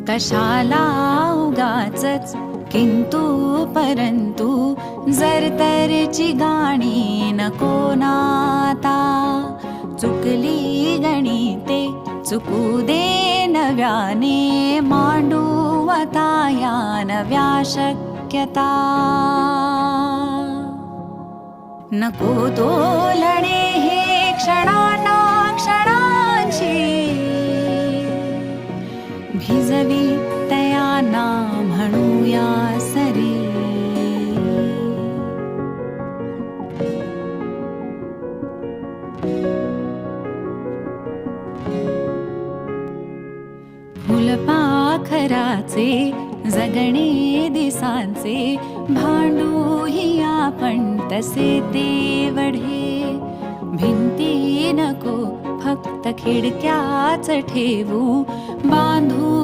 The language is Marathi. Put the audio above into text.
कशाला उगाचच किंतु परंतु, जर तरची गाणी नको नाता. चुकली गणिते चुकू दे नव्याने, मांडू आता या नव्या शक्यता. नको तोलणे हे क्षणांना क्षणांची, भिजवी तयाना म्हणूया सरी. फुलपाखराचे जगणे दिसांचे, भांडूही आपण तसे तेवढे. भिंती नको फक्त खिडक्याच ठेवू, बांधू